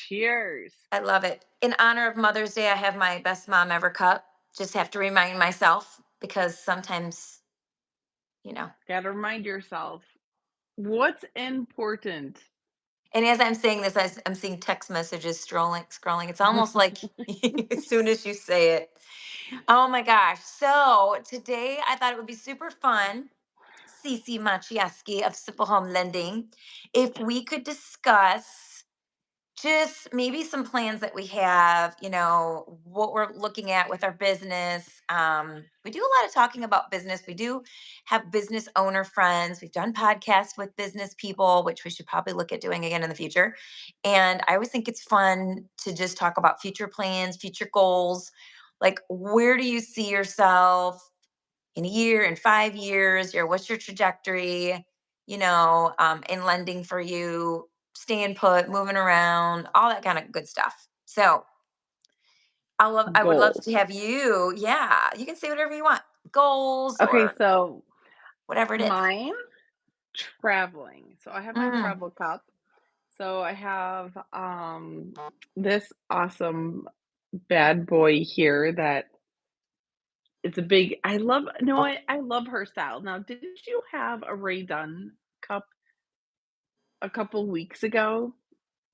Cheers. I love it. In honor of Mother's Day, I have my best mom ever cup. Just have to remind myself because sometimes, you know. Gotta remind yourself what's important. And as I'm saying this, I'm seeing text messages scrolling. It's almost like as soon as you say it. Oh my gosh. So today I thought it would be super fun, Cece Machieski of Simple Home Lending, if we could discuss just maybe some plans that we have, what we're looking at with our business. We do a lot of talking about business. We do have business owner friends. We've done podcasts with business people, which we should probably look at doing again in the future. And I always think it's fun to just talk about future plans, future goals. Like, where do you see yourself in a year, in 5 years? What's your trajectory? In lending for you, staying put, moving around, all that kind of good stuff. So I would love to Goals. have you. Yeah, you can say whatever you want, goals Okay, or so whatever it is. mine, traveling. So I have my Mm, travel cup. So I have this awesome bad boy here that it's a big I love no, I love her style. Now, didn't you have a Ray Dunn cup a couple weeks ago?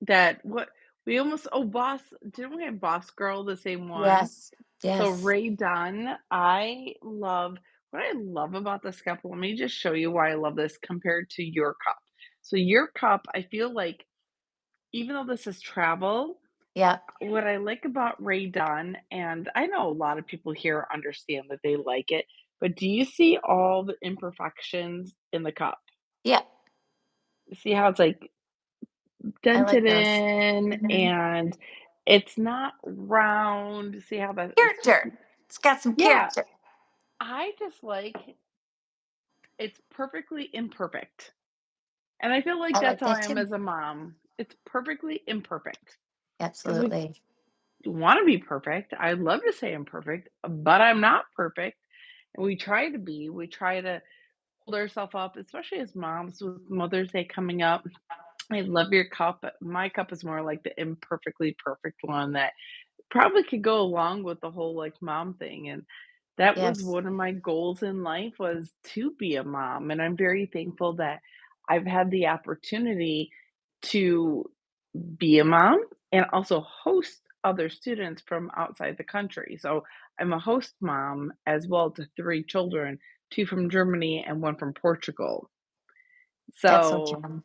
That what we almost oh, Boss didn't we have Boss Girl, the same one? yes, So yes. Ray Dunn, I love what I love about this cup, let me just show you why I love this compared to your cup. So your cup, I feel like even though this is travel, Yeah, what I like about Ray Dunn, and I know a lot of people here understand that they like it, but do you see all the imperfections in the cup? yeah. See how it's like I like dented those. in Mhm. and it's not round. See how that it's just Character. It's got some yeah, character. I just like it's perfectly imperfect. And I feel like I that's like how that I am too. as a mom. It's perfectly imperfect because we Absolutely. want to be perfect. I love to say I'm perfect, but I'm not perfect. And we try to be. We try to hold ourselves up, especially as moms with Mother's Day coming up. I love your cup. My cup is more like the imperfectly perfect one that probably could go along with the whole, like, mom thing, and that was Yes. one of my goals in life was to be a mom, and I'm very thankful that I've had the opportunity to be a mom and also host other students from outside the country. So, I'm a host mom as well to 3 children, 2 from Germany and 1 from Portugal. That's so So, fun.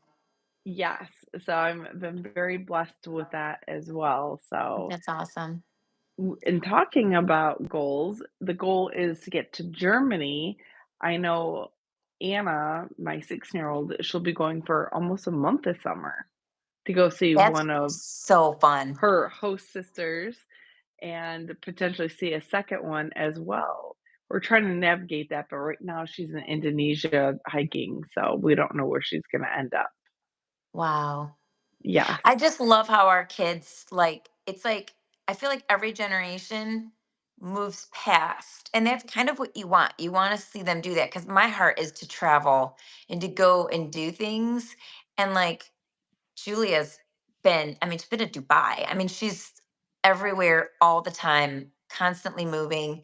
yes, so I'm been very blessed with that as well, so That's awesome. In talking about goals, the goal is to get to Germany. I know Anna, my 16-year-old, she'll be going for almost a month this summer to go see That's one of so fun. her host sisters and potentially see a second one as well. We're trying to navigate that, but right now she's in Indonesia hiking, so we don't know where she's gonna end up. Wow. Yes. I just love how our kids it's like I feel like every generation moves past and that's kind of what you want. You want to see them do that cuz my heart is to travel and to go and do things and like Julia's she's been to Dubai. I mean, she's everywhere all the time, constantly moving.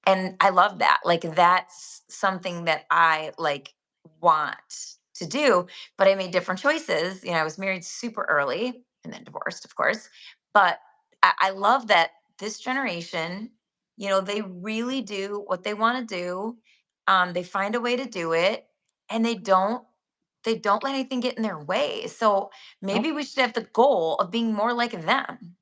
And I love that. Like that's something that I like want to do, but I made different choices. I was married super early and then divorced, of course. But I love that this generation, they really do what they want to do. They find a way to do it and they don't let anything get in their way. So Oh, maybe we should have the goal of being more like them.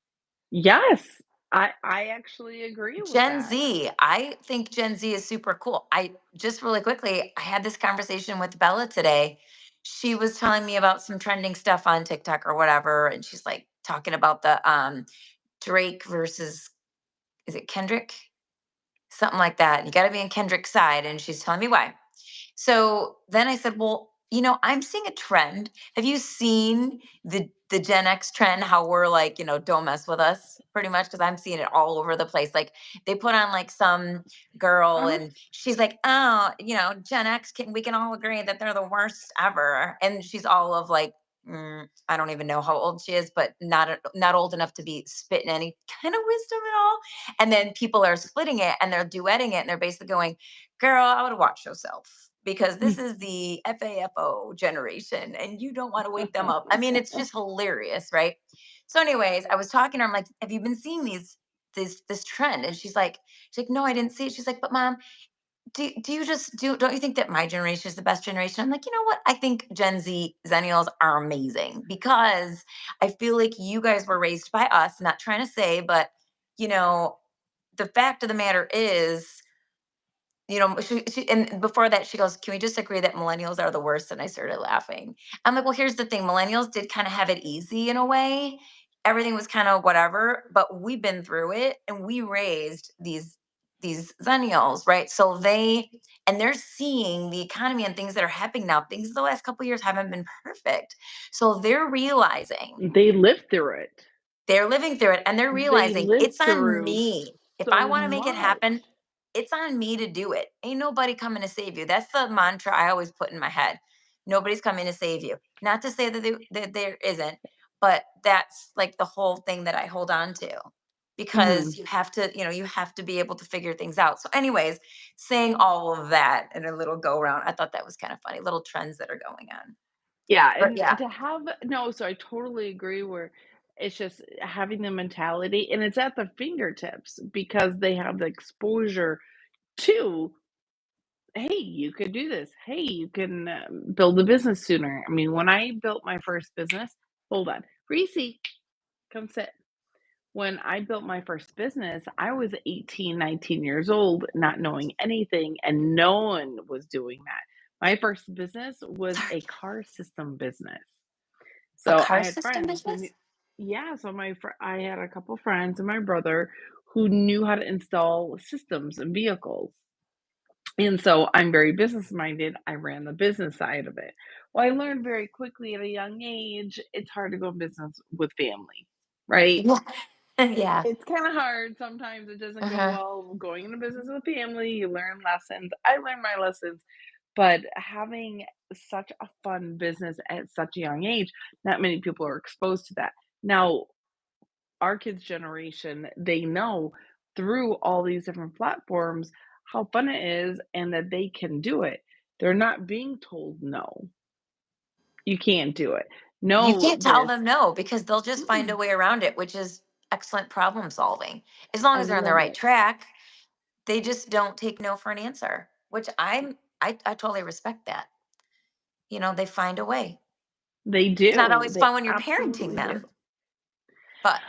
yes. I actually agree with Gen that. Z, I think Gen Z is super cool. I just really quickly, I had this conversation with Bella today. She was telling me about some trending stuff on TikTok or whatever, and she's like talking about the Drake versus is it Kendrick? Something like that. You got to be on Kendrick's side, and she's telling me why. So then I said, "Well, I'm seeing a trend. Have you seen the Gen X trend? How we're like, don't mess with us, pretty much, because I'm seeing it all over the place. Like they put on like some girl, Uh-huh. and she's like, oh, Gen X we can all agree that they're the worst ever, and she's all of like I don't even know how old she is, but not old enough to be spitting any kind of wisdom at all. And then people are splitting it and they're duetting it and they're basically going, "Girl, I would watch yourself because this is the FAFO generation and you don't want to wake them up." I mean, it's just hilarious, right? So, anyways, I was talking to her. I'm like, "Have you been seeing this trend?" And she's like, "No, I didn't see it." She's like, "But mom, do you just don't you think that my generation is the best generation?" I'm like, you know what? I think Gen Z Zennials are amazing because I feel like you guys were raised by us, not trying to say, but you know, the fact of the matter is, and before that, she goes, "Can we just agree that millennials are the worst?" And I started laughing. I'm like, well, here's the thing: millennials did kind of have it easy in a way. Everything was kind of whatever, but we've been through it, and we raised these zennials, right? So they're seeing the economy and things that are happening now. Things the last couple of years haven't been perfect, so they're realizing They lived through it. they're living through it and they're They realizing it's lived on through me. If I so want to make it happen, much. it's on me to do it. Ain't nobody coming to save you. That's the mantra I always put in my head. Nobody's coming to save you. Not to say that there isn't, but that's like the whole thing that I hold on to because Mhm. you have to be able to figure things out. So, anyways, saying all of that in a little go round, I thought that was kind of funny. Little trends that are going on. Yeah, But and yeah, to have no, so I totally agree where it's just having the mentality and it's at their fingertips because they have the exposure to, "Hey, you could do this. Hey, you can, build a business sooner." I mean, when I built my first business hold on. Reese, come sit. When I built my first business, I was 18, 19 years old, not knowing anything, and no one was doing that. My first business was sorry. a car system business. A So I car had system friends who knew business? yeah, so I had a couple friends and my brother who knew how to install systems in vehicles. And so I'm very business minded. I ran the business side of it. Well, I learned very quickly at a young age, it's hard to go business with family, right? Yeah. Yeah. It's kind of hard. Sometimes it doesn't go Uh-huh. well going into business with family. You learn lessons. I learned my lessons, but having such a fun business at such a young age, not many people are exposed to that. Now, our kids' generation, they know through all these different platforms how fun it is and that they can do it. They're not being told no, you can't do it. You No, can't tell this. them no because they'll just find a Mm-mm, way around it, which is excellent problem solving. As long I as they're on the love right it. track, they just don't take no for an answer, which I totally respect that. They find a way. They It's not do. always They fun when you're parenting absolutely do. them, but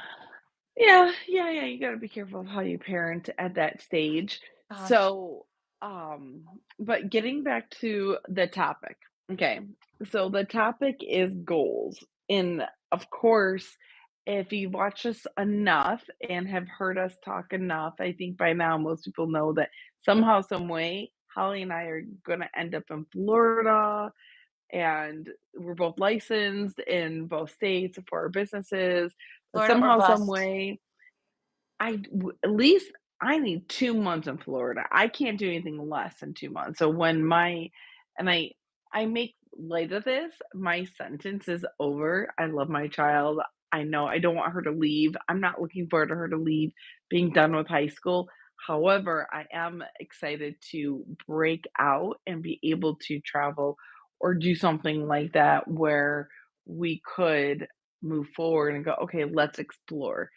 Yeah, yeah, yeah, you gotta be careful of how you parent at that stage. gosh, So, but getting back to the topic. Okay. So the topic is goals. And of course, if you watch us enough and have heard us talk enough, I think by now most people know that somehow, some way, Holly and I are gonna end up in Florida and we're both licensed in both states for our businesses. But Florida or somehow, some bust. way, at least I need 2 months in Florida. I can't do anything less than 2 months. So when my and I make light of this, my sentence is over. I love my child. I know I don't want her to leave. I'm not looking forward to her to leave being done with high school. However, I am excited to break out and be able to travel or do something like that where we could move forward and go, okay, let's explore,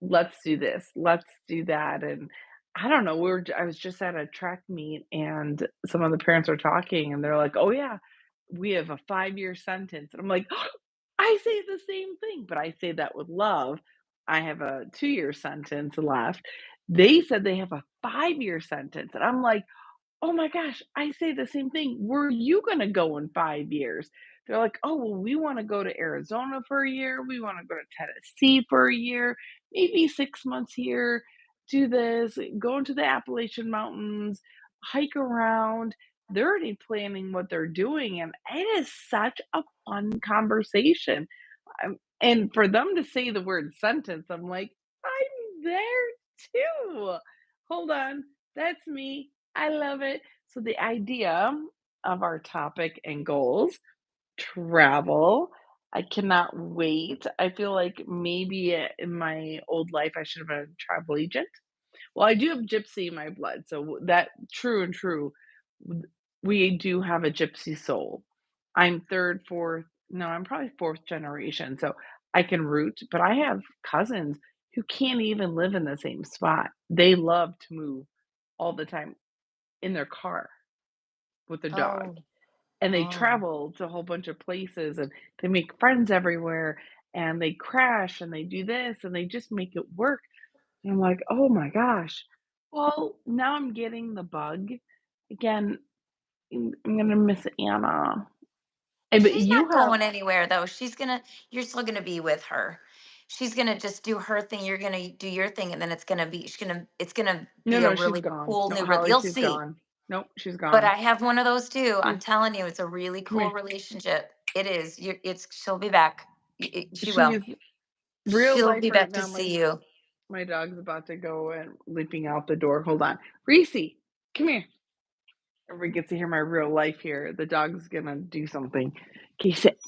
let's do this, let's do that. And I don't know, I was just at a track meet and some of the parents are talking and they're like, "Oh yeah, we have a 5-year sentence." And I'm like, I say the same thing, but I say that with love. I have a 2-year sentence left. They said they have a 5-year sentence. And I'm like, oh my gosh, I say the same thing. Where are you gonna go in 5 years? They're like, "Oh, well, we wanna go to Arizona for a year, we wanna go to Tennessee for a year, maybe 6 months here, do this, go into the Appalachian Mountains, hike around." They're already planning what they're doing, and it is such a fun conversation. And for them to say the word sentence, I'm like, "I'm there too. Hold on, that's me. I love it." So the idea of our topic and goals, travel. I cannot wait. I feel like maybe in my old life I should have been a travel agent. Well, I do have gypsy in my blood, so that true and true. w- We do have a gypsy soul. I'm third, fourth, no, I'm probably fourth generation, so I can root, but I have cousins who can't even live in the same spot. They love to move all the time in their car with their dog. Oh, And they oh. travel to a whole bunch of places and they make friends everywhere and they crash and they do this and they just make it work. And I'm like, "Oh my gosh." Well, now I'm getting the bug. Again, I'm gonna miss Anna. But She's you not have going anywhere though. You're still gonna be with her. She's gonna just do her thing. You're gonna do your thing, and then it's gonna no, be a no, she's really gone. cool No, new, Holly, you'll she's see. gone. Nope, she's But gone. I have one of those too. I'm She's telling you, it's a really come cool here. relationship. It is. She'll be back. She will. She's real She'll life be right back to now. see you. My dog's about to go and leaping out the door. Hold on. Reese, come here. Everybody gets to hear my real life here. The dog's gonna do something. Okay, sit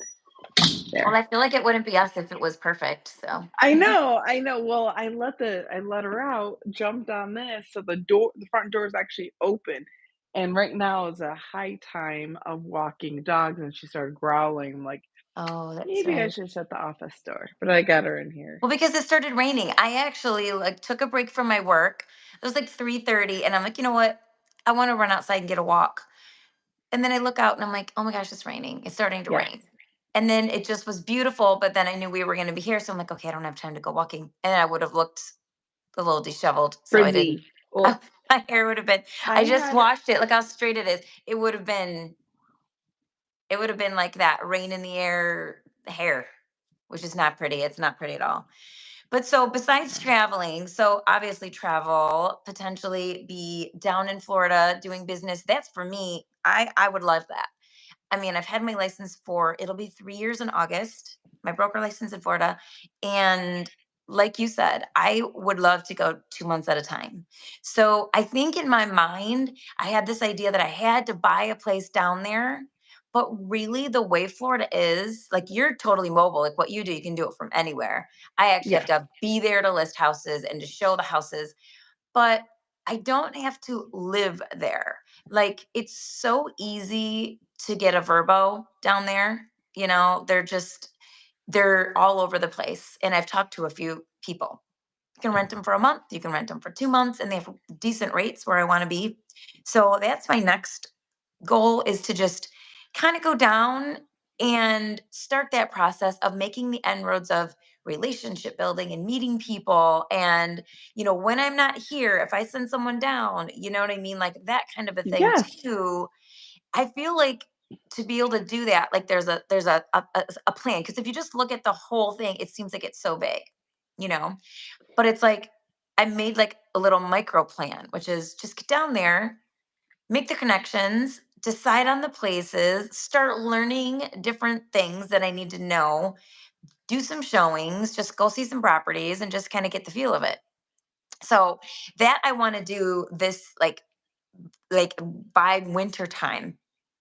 Well, there. I feel like it wouldn't be us if it was perfect. So I know, I know. Well, I let her out, jumped on this, so the front door is actually open. And right now is a high time of walking dogs, and she started growling. I'm like, oh, that's maybe I right. should shut the office door, but I got her in here. Well, because it started raining. I actually like took a break from my work. It was like 3:30 and I'm like, "You know what? I want to run outside and get a walk." And then I look out and I'm like, "Oh my gosh, it's raining. It's starting to Yes, rain." And then it just was beautiful, but then I knew we were going to be here, so I'm like, "Okay, I don't have time to go walking." And I would have looked a little disheveled, so I didn't. frizzy. Well, My hair would have been, I I just had washed it. Look how straight it is. It would have been like that rain in the air hair, which is not pretty. It's not pretty at all. But so besides traveling, so obviously travel, potentially be down in Florida doing business. That's for me. I would love that. I mean, I've had my license for it'll be 3 years in August, my broker license in Florida. And like you said, I would love to go 2 months at a time. So I think in my mind, I had this idea that I had to buy a place down there. But really, the way Florida is, like you're totally mobile. Like what you do, you can do it from anywhere. I actually have yes, to be there to list houses and to show the houses, but I don't have to live there. Like it's so easy to get a Verbo down there. They're all over the place. And I've talked to a few people. You can rent them for a month, you can rent them for 2 months, and they have decent rates where I want to be. So that's my next goal is to just kind of go down and start that process of making the inroads of relationship building and meeting people. And when I'm not here, if I send someone down, you know what I mean, like that kind of a thing yes. too. I feel like to be able to do that, like there's a plan, because if you just look at the whole thing, it seems like it's so big, you know but it's like I made like a little micro plan, which is just get down there, make the connections, decide on the places, start learning different things that I need to know, do some showings, just go see some properties and just kind of get the feel of it. So that I want to do this like by winter time,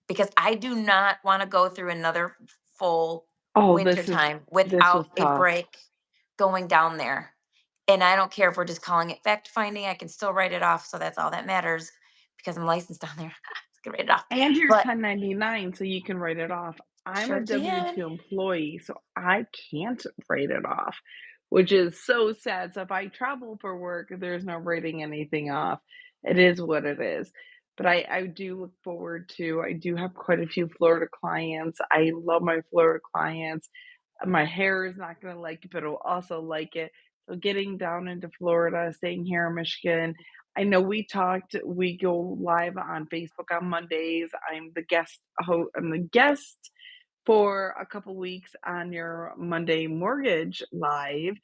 because I do not want to go through another full Oh, winter time this was without a tough. break going down there. And I don't care if we're just calling it fact finding, I can still write it off. So that's all that matters because I'm licensed down there. It's gonna write it off. And you're But 1099, so you can write it off. I'm a sure can. W-2 employee, so I can't write it off, which is so sad. So if I travel for work, there's no writing anything off. It is what it is. But I do look forward to I do have quite a few Florida clients. I love my Florida clients. My hair is not gonna like it, but it'll also like it. So getting down into Florida, staying here in Michigan, I know we go live on Facebook on Mondays. I'm the guest for a couple weeks on your Monday Mortgage Live.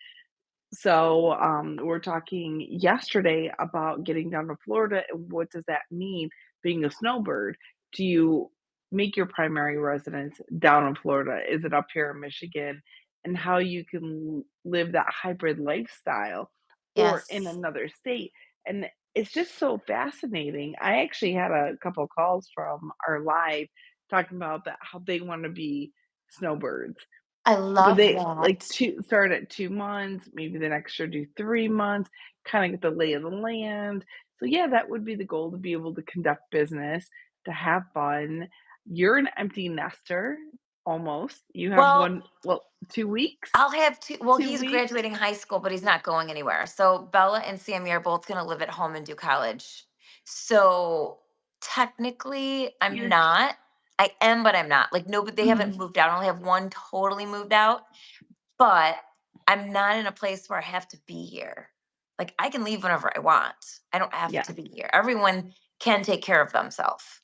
So, we're talking yesterday about getting down to Florida and what does that mean being a snowbird? Do you make your primary residence down in Florida? Is it up here in Michigan? And how you can live that hybrid lifestyle or in Yes. another state. And it's just so fascinating. I actually had a couple calls from our live talking about that how they want to be snowbirds I But love they like that. 2 start at 2 months, maybe the next year do 3 months, kinda get the lay of the land. So, yeah, that would be the goal to be able to conduct business, to have fun. You're an empty nester, almost. You have Well, 1 well, 2 weeks? I'll have 2. Well, 2 he's weeks? graduating high school, but he's not going anywhere. So Bella and Sammy are both gonna live at home and do college. So technically, I'm You're not. I am, but I'm not. Like, no, but they mhm, haven't moved out. I only have one totally moved out, but I'm not in a place where I have to be here. Like, I can leave whenever I want. I don't have yes, to be here. Everyone can take care of themselves.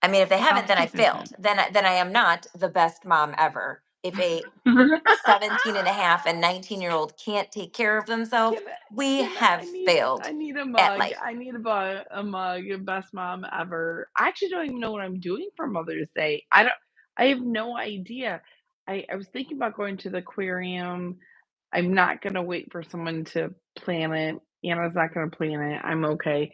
I mean, if they haven't, then I failed. 100%. Then I am not the best mom ever. If a 17 and a half and 19-year-old can't take care of themselves, Can we I have failed I need a at mug. life. I need a mug, best mom ever. I actually don't even know what I'm doing for Mother's Day. I have no idea. I was thinking about going to the aquarium. I'm not gonna wait for someone to plan it. Anna's not gonna plan it. I'm okay.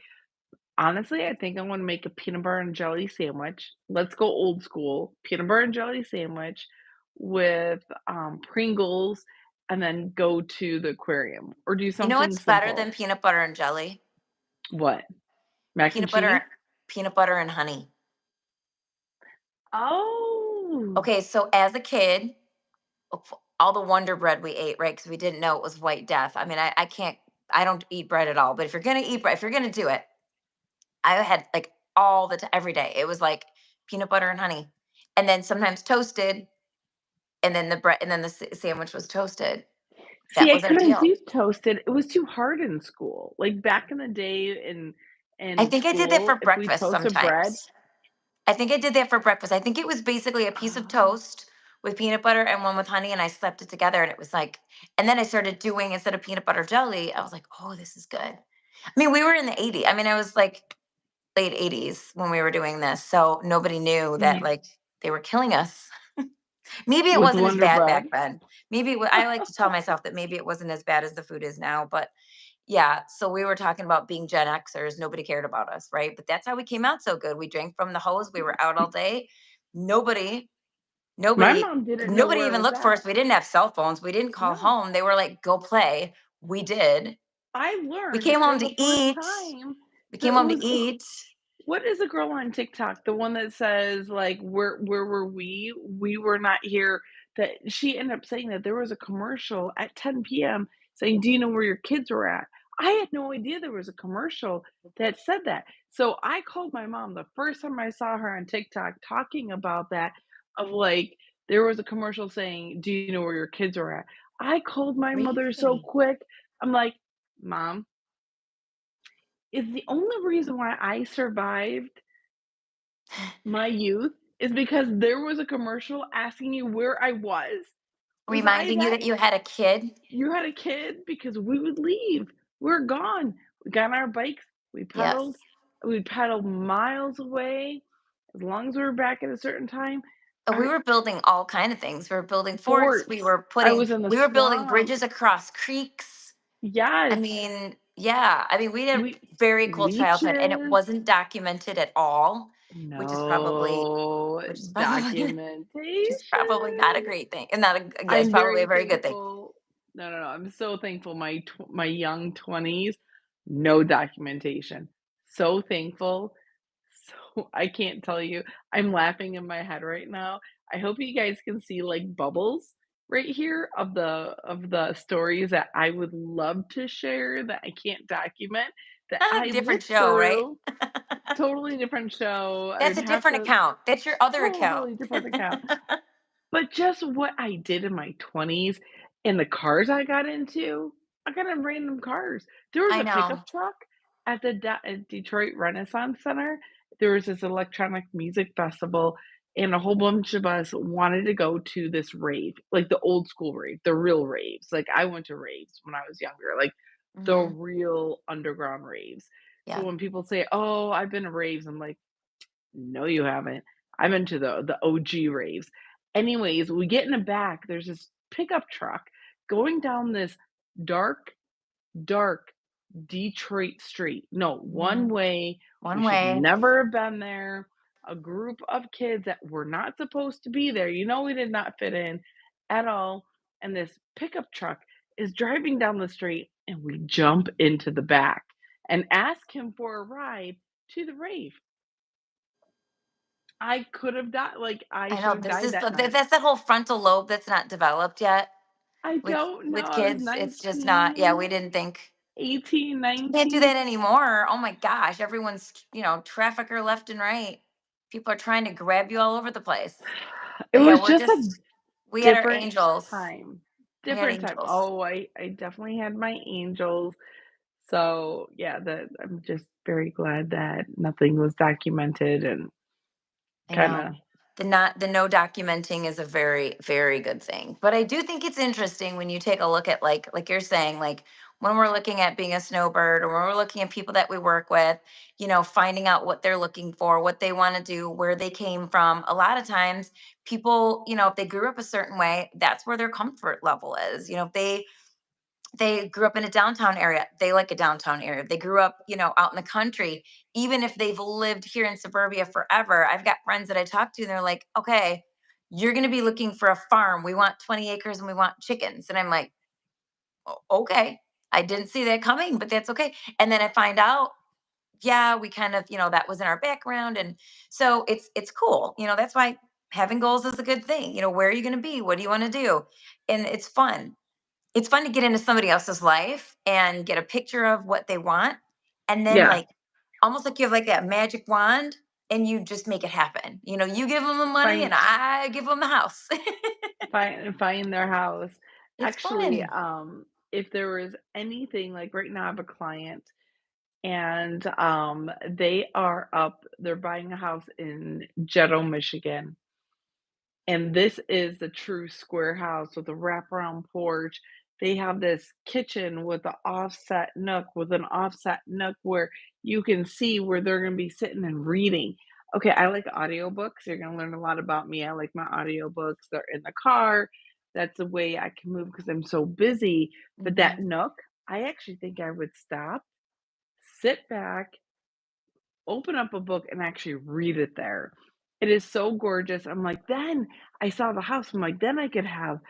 Honestly, I think I wanna make a peanut butter and jelly sandwich. Let's go old school. Peanut butter and jelly sandwich with, Pringles, and then go to the aquarium, or do You know something what's better than simple. peanut butter and jelly? What? Mac and Peanut butter, cheese? peanut butter and honey. Oh! Okay, so as a kid, all the Wonder Bread we ate, right? Because we didn't know it was white death. I mean, I can't, I don't eat bread at all. But if you're gonna eat bread, if you're gonna do it, I had like all the time, every day. It was like peanut butter and honey, and then sometimes toasted, and then the bread, and then the sandwich was toasted. See, That I was our couldn't deal. do toasted. It was too hard in school. Like, back in the day I in think I did that for school, if we breakfast toasted bread. sometimes. I think I did that for breakfast. I think it was basically a piece of Oh, toast with peanut butter and one with honey, and I slept it together. And it was like, and then I started doing, instead of peanut butter jelly, I was like, oh, this is good. I mean, we were in the 80s. I mean, I was like late 80s when we were doing this. So nobody knew that yeah, like they were killing us. Maybe it with wasn't as Wonder bad Bread. back then. I like to tell myself that maybe it wasn't as bad as the food is now, but yeah, so we were talking about being Gen Xers, nobody cared about us, right? But that's how we came out so good. We drank from the hose, we were out all day. Nobody, My nobody, mom didn't know nobody where I even was looked for us. at. We didn't have cell phones. We didn't call No. home. They were like, "Go play." We did. I We learned came for home the to first eat. time We that came it home to was eat. what is a girl on TikTok? The one that says, like, "Where were we? We were not here." That she ended up saying that there was a commercial at 10 p.m. saying, "Do you know where your kids were at?" I had no idea there was a commercial that said that. So I called my mom the first time I saw her on TikTok talking about that, of like, there was a commercial saying, "Do you know where your kids are at?" I called my mother so Really? quick. I'm like, "Mom, is the only reason why I survived my youth is because there was a commercial asking you where I was. Was I Reminding you that that you had a kid. you had a kid? Because we would leave. We're gone. We got on our bikes, Yes. we pedaled miles away as long as we were back at a certain time. We Our were building all kind of things. We were building forts. forts. I was in the We were building swamp. bridges across creeks. I Yes. mean, yeah. I mean, we had a We very cool childhood, and it leeches. wasn't documented at all, which is probably No which is probably which is probably not a documentation. great thing, and not a yeah, it's I'm probably a very very good thing. thankful. No, no, no, I'm so thankful my young 20s, no documentation. So thankful. So I can't tell you. I'm laughing in my head right now. I hope you guys can see, like, bubbles right here of the stories that I would love to share that I can't document, that Not a I different lived show, right? through. Totally different show. That's I'd a have different to account. That's your other account. totally different account. But just what I did in my 20s and the cars I got into, I got in random cars. There was I a know. pickup truck at the at Detroit Renaissance Center. There was this electronic music festival, and a whole bunch of us wanted to go to this rave, like the old school rave, the real raves. Like, I went to raves when I was younger, like the Hmm. real underground raves. So Yeah. when people say, "Oh, I've been to raves," I'm like, no, you haven't. I'm into the OG raves. Anyways, we get in the back, there's this pickup truck going down this dark, dark Detroit street. No, one Hmm. way. One We should way. never have been there. A group of kids that were not supposed to be there. You know, we did not fit in. at all, and this pickup truck is driving down the street, and we jump into the back and ask him for a ride to the rave. I could have died, like, I I should know have this died is that night. that's that whole frontal lobe that's not developed yet. I With don't know, with I was kids, it's just not. Yeah, 19, we didn't think 18, can't do 19. that anymore. Oh my gosh, everyone's, trafficker left and right. People are trying to grab you all over the place. It But yeah, was just a we had our different angels. time. We had Different time. angels. Oh, I definitely had my angels. So, yeah, that I'm just very glad that nothing was documented and I know. kinda The no documenting is a very, very good thing. But I do think it's interesting when you take a look at like you're saying, like when we're looking at being a snowbird or when we're looking at people that we work with, finding out what they're looking for, what they want to do, where they came from. A lot of times people, if they grew up a certain way, that's where their comfort level is. If they grew up in a downtown area, they like a downtown area. If they grew up, out in the country, even if they've lived here in suburbia forever. I've got friends that I talk to and they're like, okay, you're going to be looking for a farm. We want 20 acres and we want chickens. And I'm like, Okay. I didn't see that coming, but that's okay." And then I find out, yeah, we kind of, that was in our background. And so it's cool. That's why having goals is a good thing. Where are you going to be? What do you want to do? And it's fun to get into somebody else's life and get a picture of what they want, and then, yeah, like, almost like you have, like, that magic wand, and you just make it happen. You give them the money, and find I give them the house. find their house. It's Actually, fun. if there was anything like right now I have a client and they're buying a house in Jeddo, Michigan. And this is the true square house with a wraparound porch. They have this kitchen with an offset nook, where you can see where they're gonna be sitting and reading. Okay, I like audiobooks. You're gonna learn a lot about me. I like my audiobooks. They're in the car. That's the way I can move because I'm so busy. But that Mhm. nook, I actually think I would stop, sit back, open up a book and actually read it there. It is so gorgeous. I'm like, then I saw the house. I'm like, then I could have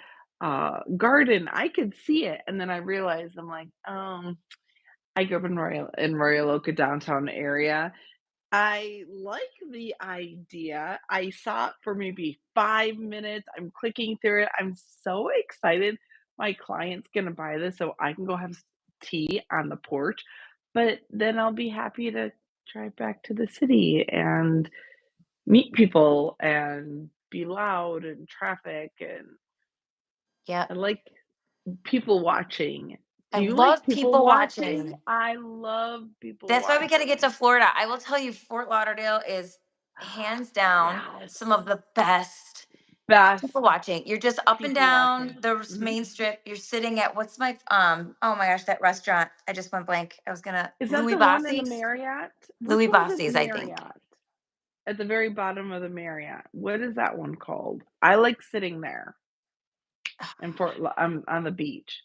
a garden. I could see it. And then I realized I'm like, I grew up in Royal Oak downtown area. I like the idea. I saw it for maybe 5 minutes. I'm clicking through it. I'm so excited. My client's gonna buy this so I can go have tea on the porch. But then I'll be happy to drive back to the city and meet people and be loud and traffic and Yep. I like people watching. I Do you like love people people watching? watching. I love people That's why we gotta get to watching. Florida. I will tell you, Fort Lauderdale is hands down Yes. some of the best Best people watching. You're just up and people down watching. the Mhm. main strip. You're sitting at oh my gosh, that restaurant. I just went blank. I was gonna Is that Louis the one in the Bossi's. Marriott? Which Louis one's at the Bossi's, I think. Marriott? At the very bottom of the Marriott. What is that one called? I like sitting there in on the beach.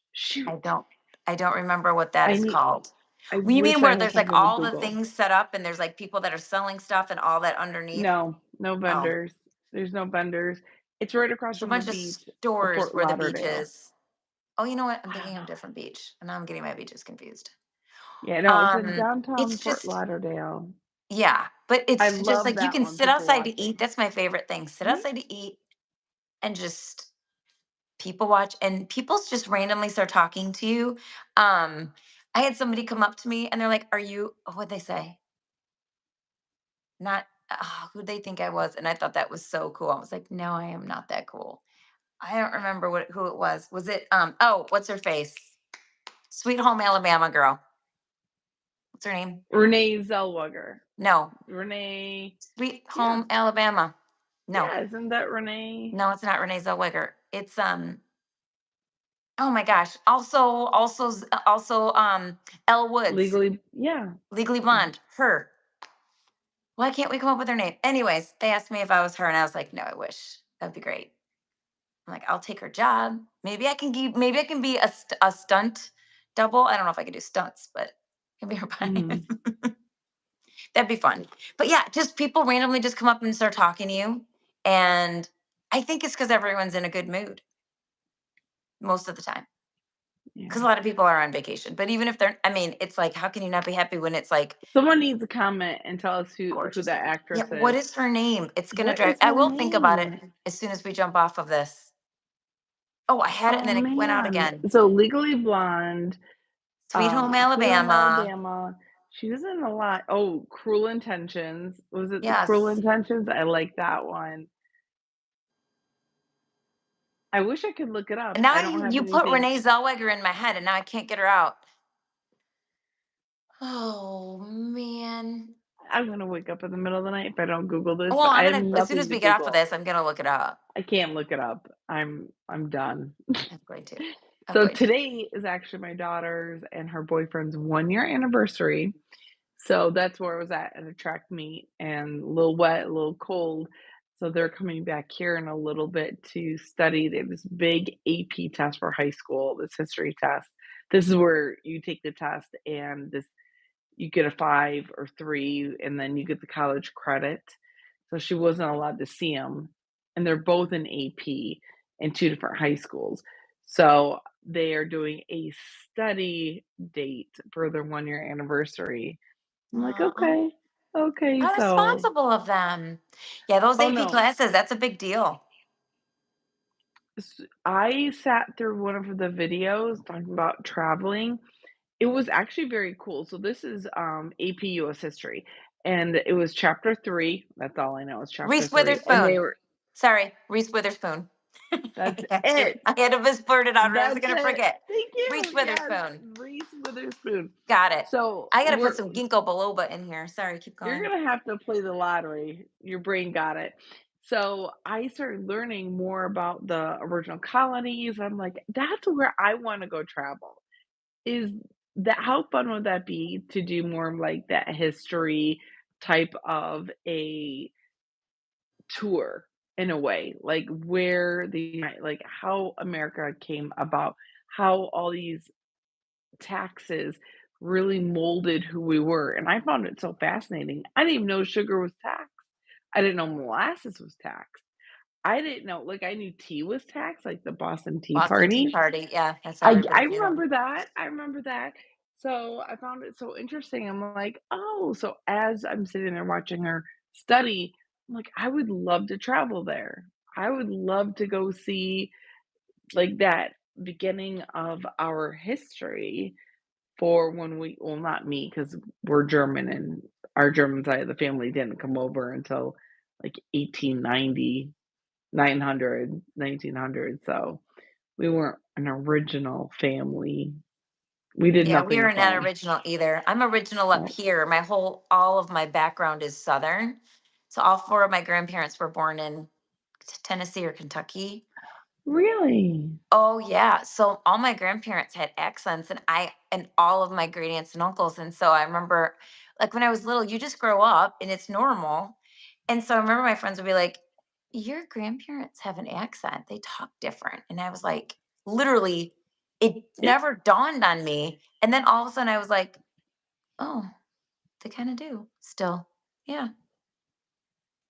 I Shoot. don't I don't remember what that I is need called. I You wish mean I where had there's like something to all the Google. things set up and there's like people that are selling stuff and all that underneath? No, no Oh, vendors. There's no vendors. It's right across there's a from the bunch of beach of stores Fort where the beach Lauderdale. is. Oh, you know what? I'm I don't thinking of a know. different beach, and now I'm getting my beaches confused. Yeah, no, it's in It's downtown Fort just Lauderdale. yeah, but I it's just love like you that can one, sit people outside to eat. watching. That's my favorite thing. Sit Mhm. outside to eat and just people watch, and people's just randomly start talking to you. I had somebody come up to me and they're like, "Are you?" What'd they say? Not who they think I was, and I thought that was so cool. I was like, "No, I am not that cool." I don't remember who it was. Was it oh, what's her face? Sweet Home Alabama girl. What's her name? Renee Zellweger. No. Renee Sweet yeah. Home Alabama. No. Yeah, isn't that Renee? No, it's not Renee Zellweger. It's oh my gosh. Also Elle Woods. Legally yeah. Legally Mhm. Blonde. Her. Why can't we come up with her name? Anyways, they asked me if I was her and I was like, "No, I wish. That'd be great." I'm like, "I'll take her job. Maybe I can be a stunt double. I don't know if I can do stunts, but I can be her Mhm. body." That'd be fun. But yeah, just people randomly just come up and start talking to you. And I think it's because everyone's in a good mood. most of the time. Because a Yeah. lot of people are on vacation. But even if they're, I mean, it's like, how can you not be happy when it's like Someone needs to comment and tell us who gorgeous that weather? Yeah. actress What is. is her name? It's gonna What drive. is I her will think about it name? as soon as we jump off of this. Oh, I had it and Oh, then it went out man. again. So Legally Blonde, Sweet Home Sweet Home Alabama. Alabama. She was in a lot. Oh, Cruel Intentions. Was it the Cruel Yes. Intentions? I like that one. I wish I could look it up. And now I don't have you put anything. Renee Zellweger in my head, and now I can't get her out. Oh man. I'm gonna wake up in the middle of the night if I don't Google this. Well, I I'm have gonna as soon nothing as to we get off of Google. this, I'm gonna look it up. I can't look it up. I'm done. I'm going to. I'm So going to. today is actually my daughter's and her boyfriend's 1 year anniversary. So that's where I was at a track meet and a little wet, a little cold. So they're coming back here in a little bit to study. They have this big AP test for high school, this history test. This is where you take the test and this you get a 5 or 3 and then you get the college credit. So she wasn't allowed to see them, and they're both in AP in 2 different high schools. So they are doing a study date for their 1 year anniversary. I'm like, Aw, "Okay, okay." how So responsible of them. Yeah, those oh, AP no. classes, that's a big deal. I sat through one of the videos talking about traveling. It was actually very cool. So this is, AP US History, and it was chapter 3. That's all I know is chapter Reese 3, and they Witherspoon. were Sorry, Reese Witherspoon. that's I it. had to just blurt it out or I was That's gonna it. forget. Thank Reese you. Yes, Witherspoon. Reese Witherspoon. Got it. So I gotta put we're some ginkgo biloba in here. Sorry, keep you're going. gonna have to play the lottery. Your brain got it. So I started learning more about the original colonies. I'm like, that's where I want to go travel. Is that how fun would that be to do more of like that history type of a tour in a way, like where like how America came about, how all these taxes really molded who we were, and I found it so fascinating. I didn't even know sugar was taxed. I didn't know molasses was taxed. I didn't know like, I knew tea was taxed, like the Boston Tea Boston Tea Party. Party. Yeah, that's how I everybody knew them. remember that, I remember that. So, I found it so interesting. I'm like, "Oh," so as I'm sitting there watching her study, I'm like, "I would love to travel there. I would love to go see, like, that beginning of our history for when we well, not me because 'cause we're German and our German side of the family didn't come over until, like, 1890, 900, 1900. So we weren't an original family. We did Yeah, we nothing are not fun. original either. I'm original up So here. All of my background is Southern. So all four of my grandparents were born in Tennessee or Kentucky. really? Oh yeah. So all my grandparents had accents and all of my great aunts and uncles. And so I remember like when I was little, you just grow up and it's normal. And so I remember my friends would be like, your grandparents have an accent. They talk different. And I was like, literally, it Yeah. never dawned on me. And then all of a sudden I was like, oh, they kind of do still. Yeah.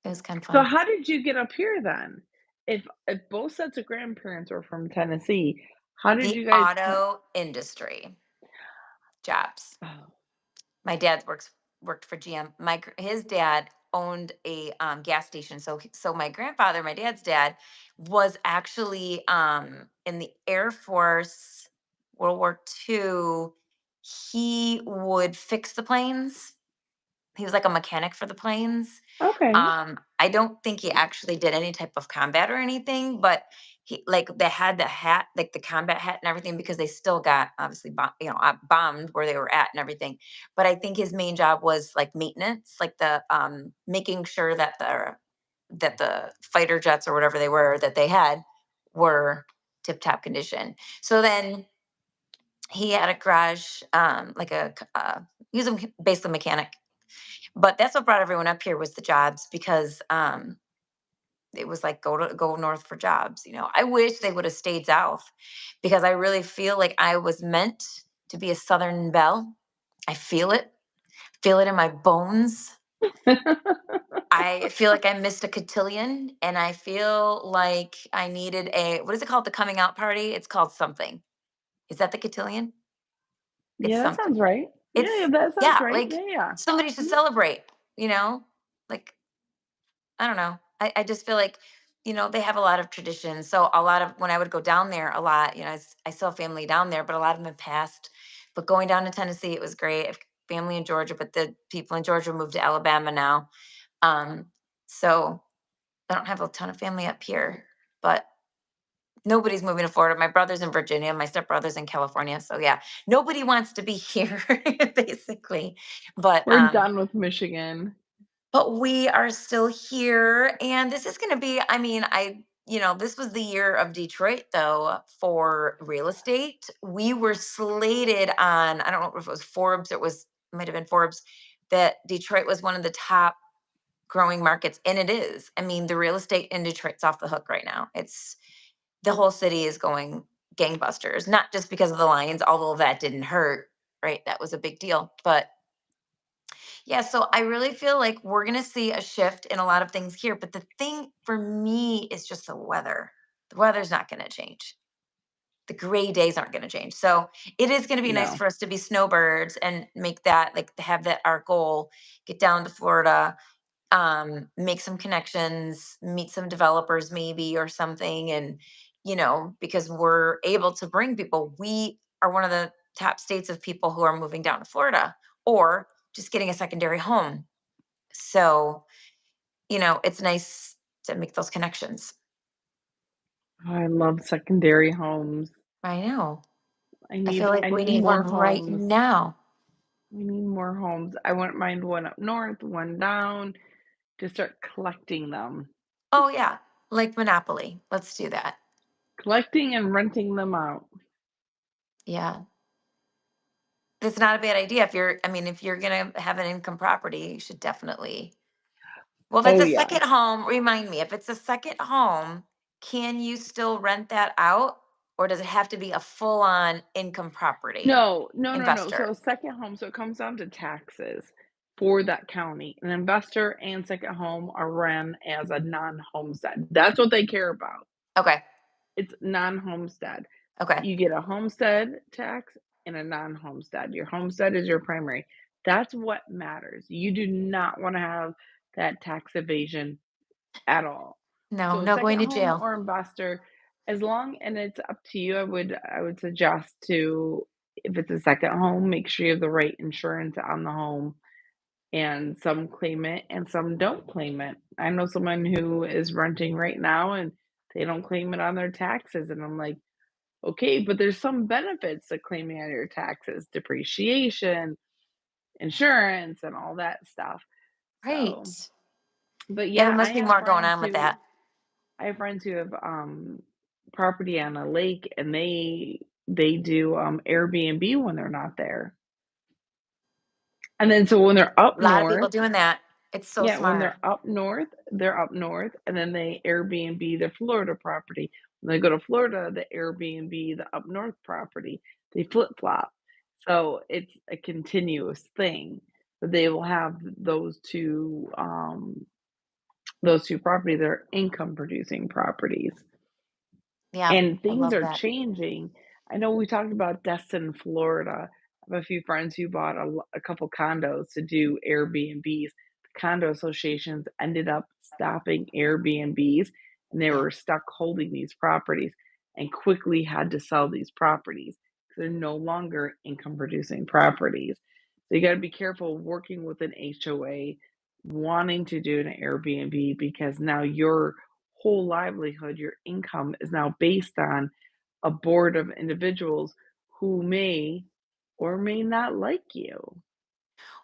It was kind of So fun. how did you get up here then? If both sets of grandparents were from Tennessee, how did The you guys come? auto industry jobs. Oh, My dad worked for GM. His dad owned a gas station. So my grandfather, my dad's dad, was actually in the Air Force, World War II. He would fix the planes. He was like a mechanic for the planes. okay. I don't think he actually did any type of combat or anything, but he like they had the hat, like the combat hat and everything, because they still got obviously bombed where they were at and everything. But I think his main job was like maintenance, like the making sure that the fighter jets or whatever they were that they had were tip top condition. So then he had a garage, he was basically a mechanic, but that's what brought everyone up here was the jobs because it was like go north for jobs. I wish they would have stayed south because I really feel like I was meant to be a Southern belle. I feel it in my bones. I feel like I missed a cotillion, and I feel like I needed a, what is it called? The coming out party? It's called something. Is that the cotillion? It's Yeah, that something. sounds right. Yeah, yeah, It's, that sounds yeah, right. like Yeah, yeah. somebody should Mhm. celebrate, you know? Like, I don't know. I just feel like, they have a lot of traditions. So a lot of, when I would go down there a lot, I still have family down there, but a lot of them have passed. But going down to Tennessee, it was great. I have family in Georgia, but the people in Georgia moved to Alabama now. Um, so I don't have a ton of family up here, but nobody's moving to Florida. My brother's in Virginia, my stepbrother's in California. So yeah, nobody wants to be here basically. But We're done with Michigan. we are still here, and this is going to be, I mean, this was the year of Detroit though for real estate. We were slated on, I don't know if it was Forbes, it might have been Forbes, that Detroit was one of the top growing markets, and it is. I mean, the real estate in Detroit's off the hook right now. It's The whole city is going gangbusters, not just because of the Lions, although that didn't hurt, right? That was a big deal. But yeah, so I really feel like we're going to see a shift in a lot of things here. But the thing for me is just the weather. The weather's not going to change. The gray days aren't going to change. So it is going to be nice No. for us to be snowbirds and make that, like, to have that our goal, get down to Florida, make some connections, meet some developers maybe or something. And, because we're able to bring people, we are one of the top states of people who are moving down to Florida or just getting a secondary home. So, it's nice to make those connections. Oh, I love secondary homes. I know. I I feel need like I we need need more one right homes. now. We need more homes. I wouldn't mind one up north, one down, to start collecting them. Oh, yeah. Like Monopoly. Let's do that. Collecting and renting them out. Yeah. It's not a bad idea. If you're going to have an income property, you should definitely. Well, if Oh, it's a yes. second home, remind me, if it's a second home, can you still rent that out? Or does it have to be a full on income property No, no, no, no. So investor? a second home, so it comes down to taxes for that county. An investor and second home are run as a non-homestead. That's what they care about. Okay. It's non-homestead. Okay. You get a homestead tax and a non-homestead. Your homestead is your primary. That's what matters. You do not want to have that tax evasion at all. No, So a no second going to home jail. or investor, as long and it's up to you, I would suggest to if it's a second home, make sure you have the right insurance on the home. And some claim it and some don't claim it. I know someone who is renting right now and they don't claim it on their taxes. And I'm like, okay, but there's some benefits to claiming on your taxes, depreciation, insurance, and all that stuff. Right. So, but Yeah, there yeah, must be more going on with that. I have friends who have property on a lake and they do Airbnb when they're not there. And then so when they're up A lot of people north, doing that. It's so yeah, when smart. they're up north, and then they Airbnb the Florida property. When they go to Florida, the Airbnb the up north property. They flip-flop. So it's a continuous thing, but they will have those two properties that are income producing properties. Yeah, And I things love are that. changing. I know we talked about Destin, Florida. I have a few friends who bought a couple condos to do Airbnbs. The condo associations ended up stopping Airbnbs, and they Yeah. were stuck holding these properties and quickly had to sell these properties because they're no longer income producing properties. So you got to be careful working with an HOA, wanting to do an Airbnb because now your whole livelihood, your income is now based on a board of individuals who may or may not like you.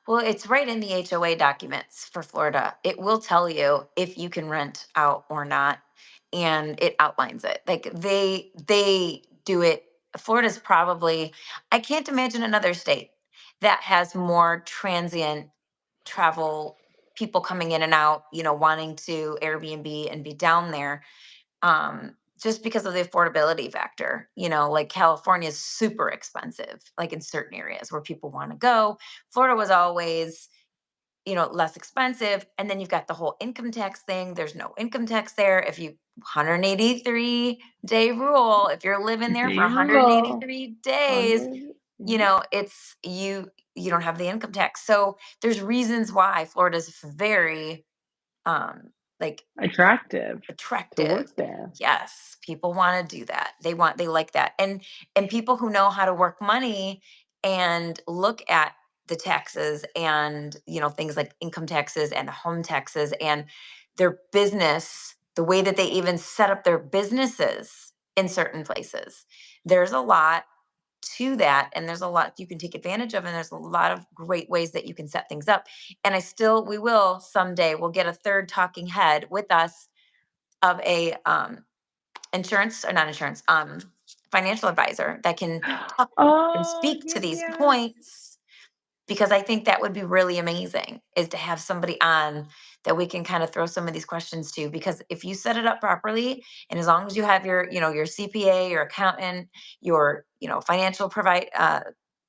Well, it's right in the HOA documents for Florida. It will tell you if you can rent out or not, and it outlines it. Like they do it. Florida's probably, I can't imagine another state that has more transient travel, people coming in and out, wanting to Airbnb and be down there, just because of the affordability factor. Like California is super expensive, like in certain areas where people want to go. Florida was always less expensive. And then you've got the whole income tax thing. There's no income tax there. If you 183-day rule, if you're living there for Day rule. 183 days, 100. Yep. it's you don't have the income tax. So there's reasons why Florida's very um like Attractive to attractive. work there. Yes, people want to do that. They like that. And people who know how to work money and look at the taxes and, things like income taxes and home taxes and their business, the way that they even set up their businesses in certain places. There's a lot to that, and there's a lot you can take advantage of, and there's a lot of great ways that you can set things up. And we will someday, we'll get a third talking head with us of a insurance, or not insurance, financial advisor that can talk and Oh, speak to yes, these yes. points, because I think that would be really amazing, is to have somebody on that we can kind of throw some of these questions to. Because if you set it up properly, and as long as you have your CPA, your accountant, your financial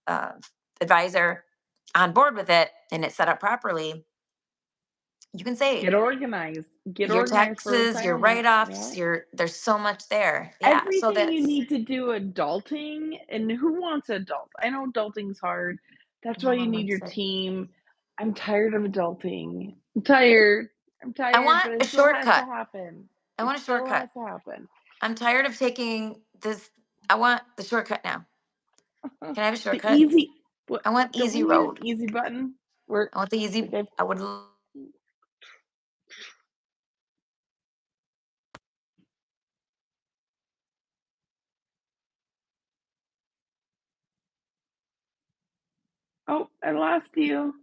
uh, advisor on board with it, and it's set up properly, you can save Get organized. Get your organized for taxes, your retirement. write-offs, Yeah. there's so much there. Yeah. So Everything you that's need to do adulting, and who wants adult? I know adulting's hard. That's no why you one need likes your it. team. I'm tired of adulting. I'm tired. I'm I tired, want but a it still has to shortcut. happen. I It want a still shortcut. has to happen. I'm tired of taking this. I want the shortcut now. Can I have a The shortcut? easy what I want don't we easy need an road. easy button? Where I want the like easy. I I would. oh, I lost you.